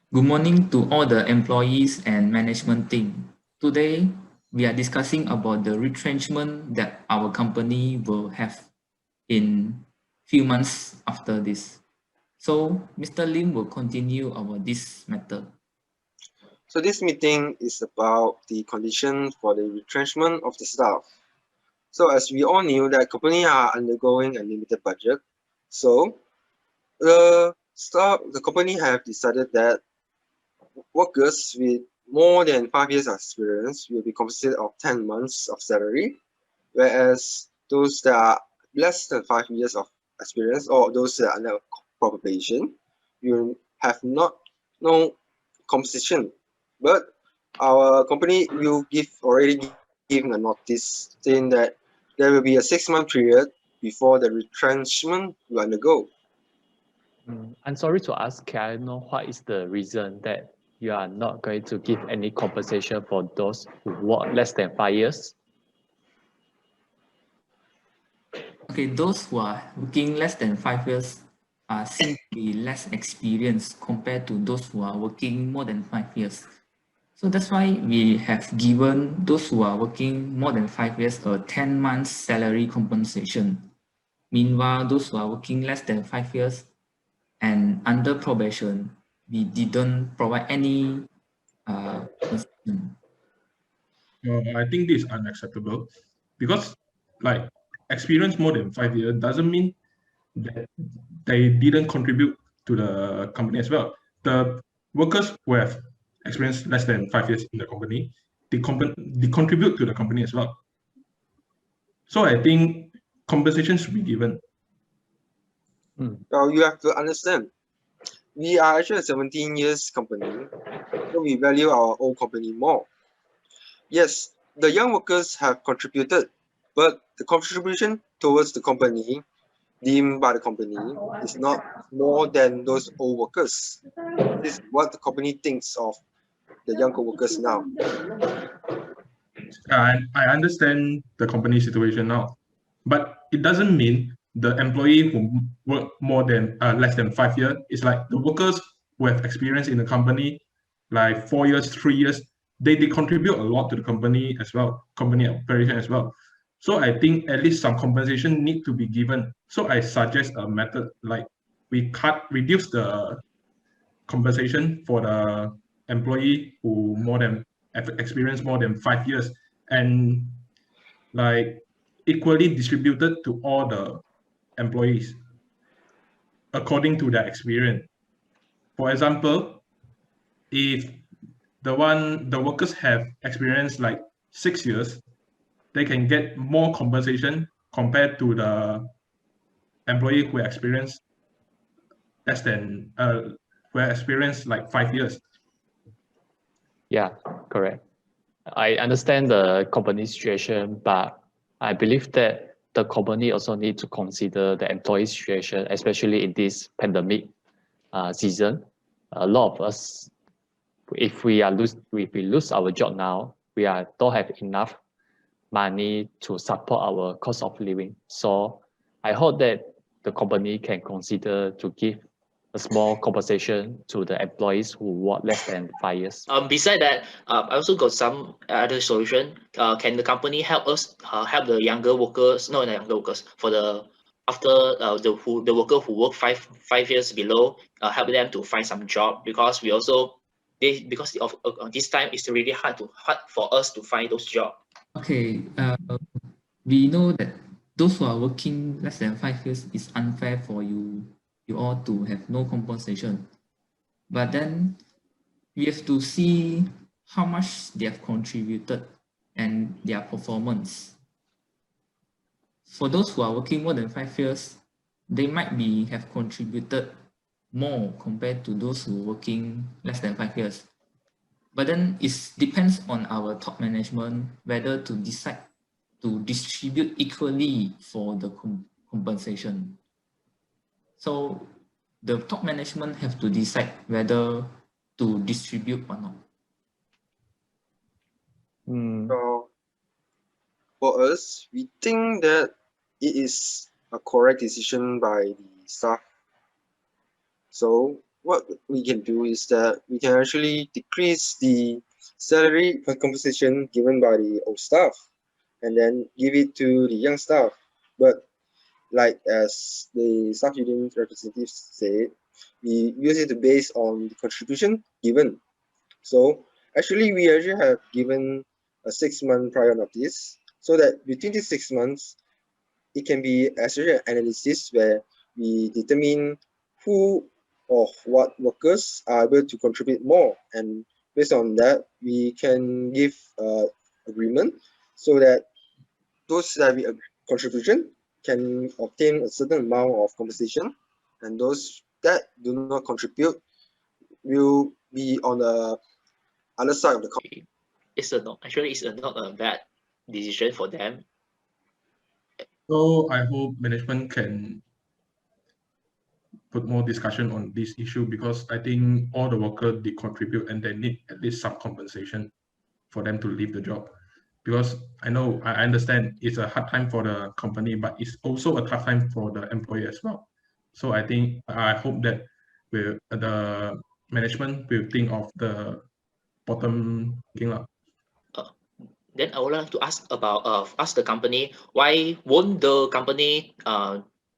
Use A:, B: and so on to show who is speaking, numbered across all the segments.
A: Good morning to all the employees and management team. Today, we are discussing about the retrenchment that our company will have in few months after this. So, Mr. Lim will continue about this matter.
B: So this meeting is about the condition for the retrenchment of the staff. So as we all knew that company are undergoing a limited budget, so the company have decided that workers with more than 5 years of experience will be compensated of 10 months of salary, whereas those that are less than 5 years of experience or those that are under probation will have no compensation. But our company will already giving a notice saying that there will be a 6 month period before the retrenchment will undergo.
C: I'm sorry to ask, can I know what is the reason that you are not going to give any compensation for those who work less than 5 years?
A: Okay, those who are working less than 5 years seem to be less experienced compared to those who are working more than 5 years. So that's why we have given those who are working more than 5 years a 10 months salary compensation. Meanwhile, those who are working less than 5 years and under probation, we didn't provide any compensation.
D: I think this is unacceptable because, like, experience more than 5 years doesn't mean that they didn't contribute to the company as well. The workers who have experienced less than 5 years in the company, they contribute to the company as well. So I think compensation should be given.
B: Well, you have to understand, we are actually a 17 years company, so we value our old company more. Yes, the young workers have contributed, but the contribution towards the company deemed by the company is not more than those old workers. This is what the company thinks of the younger workers now.
D: I understand the company situation now, but it doesn't mean the employee who work more than less than 5 years is like the workers who have experience in the company, like 4 years, 3 years. They contribute a lot to the company as well, company operation as well. So I think at least some compensation need to be given. So I suggest a method like we reduce the compensation for the employee who have experience more than 5 years, and like equally distributed to all the employees according to their experience. For example, if the workers have experience like 6 years, they can get more compensation compared to the employee who experience less than who experience like 5 years.
C: Yeah, correct. I understand the company situation, but I believe that the company also need to consider the employee situation, especially in this pandemic season. A lot of us, if we lose our job now, don't have enough money to support our cost of living. So I hope that the company can consider to give a small compensation to the employees who work less than 5 years.
E: Beside that, I also got some other solution. Can the company help us help the younger workers, not the younger workers, for the after the worker who work five years below, help them to find some job, because we also because of this time it's really hard for us to find those jobs.
A: Okay, we know that those who are working less than 5 years is unfair for you all to have no compensation. But then we have to see how much they have contributed and their performance. For those who are working more than 5 years, they might have contributed more compared to those who are working less than 5 years. But then it depends on our top management whether to decide to distribute equally for the compensation. So the top management have to decide whether to distribute or not.
B: So for us, we think that it is a correct decision by the staff. So what we can do is that we can actually decrease the salary compensation given by the old staff and then give it to the young staff. But like as the staff union representatives said, we use it based on the contribution given. So actually we actually have given a 6-month prior notice so that between these 6 months it can be actually an analysis where we determine who or what workers are able to contribute more, and based on that we can give agreement so that those that we contribution can obtain a certain amount of compensation, and those that do not contribute will be on the other side of the coin.
E: It's a not actually it's a not a bad decision for them.
D: So I hope management can put more discussion on this issue, because I think all the workers did contribute and they need at least some compensation for them to leave the job. Because I know, I understand it's a hard time for the company, but it's also a tough time for the employee as well. So I hope that the management will think of the bottom thing up.
E: Then I would like to ask about ask the company, why won't the company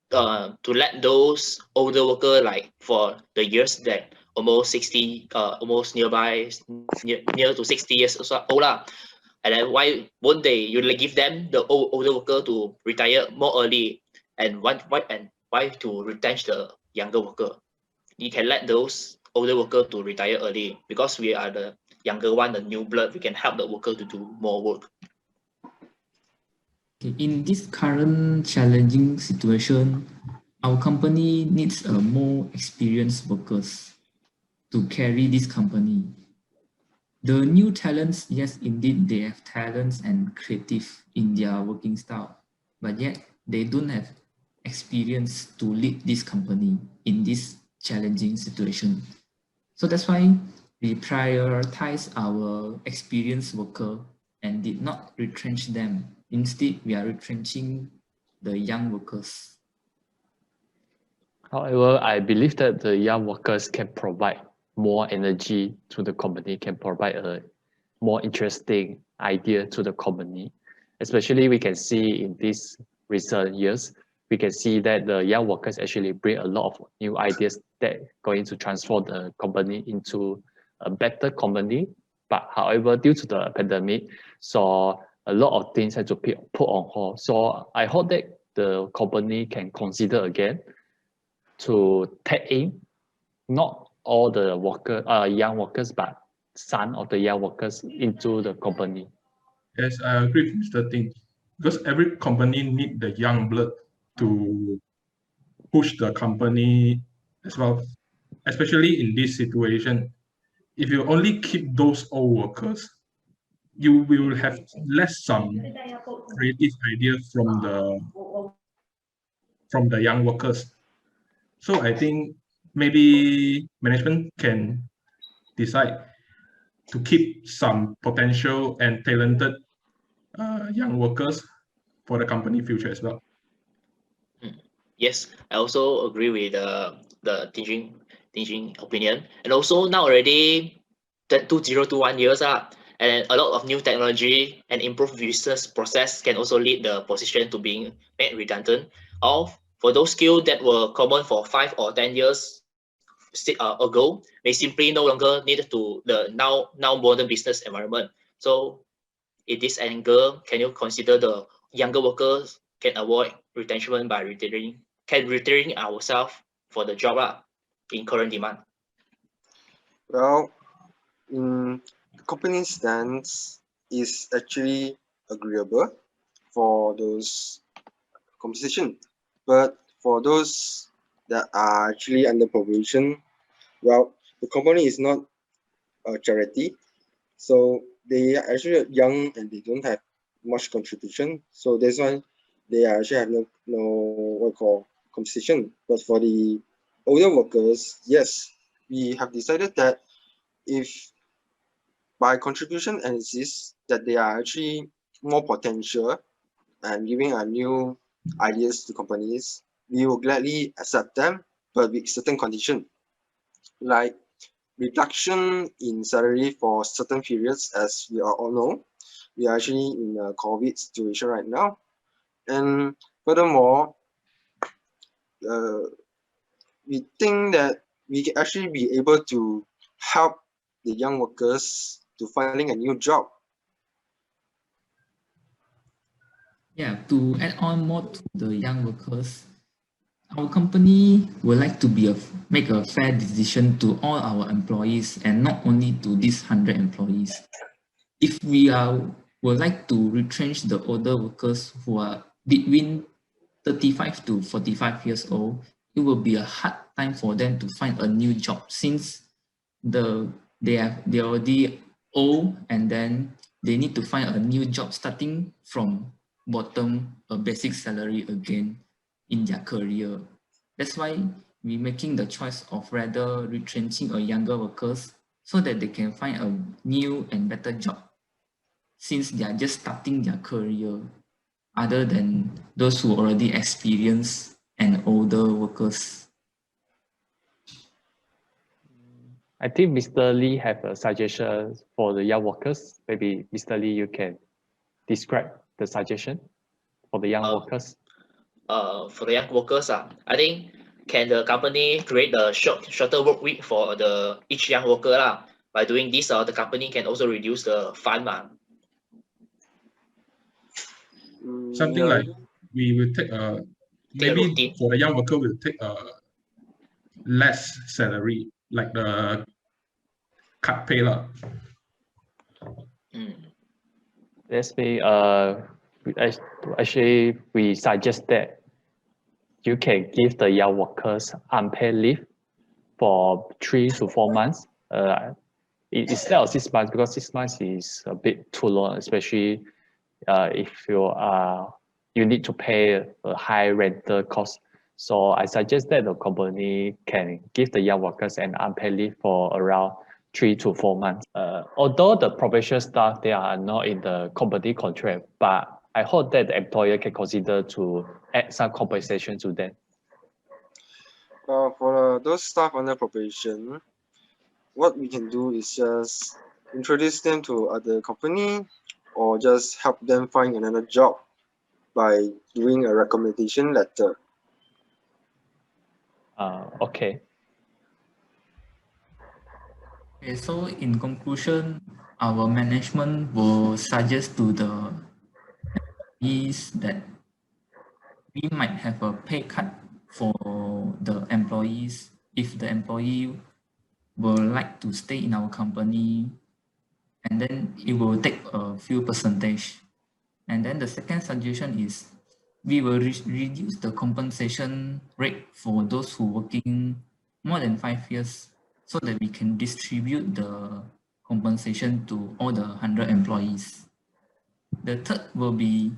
E: to let those older worker, like for the years that almost 60 almost near to 60 years old lah, and then why won't they usually give them the older worker to retire more early, and why to retention the younger worker? You can let those older worker to retire early because we are the younger one, the new blood. We can help the worker to do more work.
A: Okay, in this current challenging situation, our company needs more experienced workers to carry this company. The new talents, yes, indeed, they have talents and creative in their working style, but yet they don't have experience to lead this company in this challenging situation. So that's why we prioritize our experienced worker and did not retrench them. Instead, we are retrenching the young workers.
C: However, I believe that the young workers can provide more energy to the company, can provide a more interesting idea to the company. Especially we can see in these recent years, we can see that the young workers actually bring a lot of new ideas that going to transform the company into a better company. But however, due to the pandemic, so a lot of things had to be put on hold. So I hope that the company can consider again to take in not all the young workers, but some of the young workers into the company.
D: Yes, I agree with Mr. Ting, because every company need the young blood to push the company as well, especially in this situation. If you only keep those old workers, you will have less some creative ideas from the young workers. So I think maybe management can decide to keep some potential and talented young workers for the company future as well.
E: Yes, I also agree with the teaching opinion. And also now already the 2021 years are, and a lot of new technology and improved business process can also lead the position to being made redundant. Or for those skills that were common for 5 or 10 years ago, may simply no longer need to the now modern business environment. So in this angle, can you consider the younger workers can avoid retrenchment by retaining ourselves for the job in current demand?
B: Well, the company's stance is actually agreeable for those compensation, but for those that are actually under probation, well, the company is not a charity, so they are actually young and they don't have much contribution. So that's why they actually have no what we call compensation. But for the older workers, yes, we have decided that if by contribution analysis that they are actually more potential and giving a new ideas to companies, we will gladly accept them, but with certain condition. like reduction in salary for certain periods, as we all know. We are actually in a COVID situation right now. And furthermore, we think that we can actually be able to help the young workers to finding a new job.
A: Yeah, to add on more to the young workers, our company would like to make a fair decision to all our employees and not only to these 100 employees. If we would like to retrench the older workers who are between 35 to 45 years old, it will be a hard time for them to find a new job since they're already old, and then they need to find a new job starting from bottom, a basic salary again in their career. That's why we're making the choice of rather retrenching a younger workers so that they can find a new and better job since they are just starting their career, other than those who already experienced and older workers.
C: I think Mr. Lee have a suggestion for the young workers. Maybe Mr. Lee, you can describe the suggestion for the young workers.
E: For the young workers, I think can the company create a shorter work week for each young worker lah. By doing this, the company can also reduce the fund.
D: Something
B: Yeah.
D: like we will take a maybe
E: routine.
D: for the young worker will take a less salary, like the cut pay lah.
C: Let's say actually we suggest that you can give the young workers unpaid leave for 3 to 4 months. Instead of 6 months, because 6 months is a bit too long, especially if you need to pay a high rental cost. So I suggest that the company can give the young workers an unpaid leave for around 3 to 4 months. Although the probation staff, they are not in the company contract, but I hope that the employer can consider to add some compensation to them.
B: For those staff under probation, what we can do is just introduce them to other company or just help them find another job by doing a recommendation letter.
C: Okay.
A: Okay, so in conclusion, our management will suggest to the employees that we might have a pay cut for the employees if the employee will like to stay in our company, and then it will take a few percentage. And then the second suggestion is we will reduce the compensation rate for those who working more than 5 years so that we can distribute the compensation to all the 100 employees. The third will be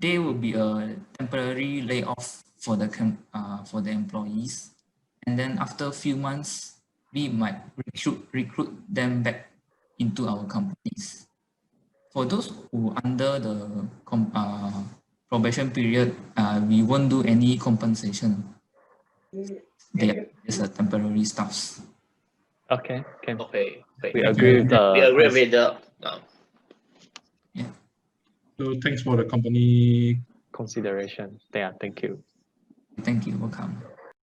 A: there will be a temporary layoff for the employees, and then after a few months we might recruit them back into our companies. For those who under the probation period, we won't do any compensation. They are just a temporary staffs.
C: Okay.
E: Okay.
C: We agree with the.
E: We agree with the.
A: Yeah.
D: So thanks for the company
C: consideration. Yeah, thank you.
A: Thank you. Welcome.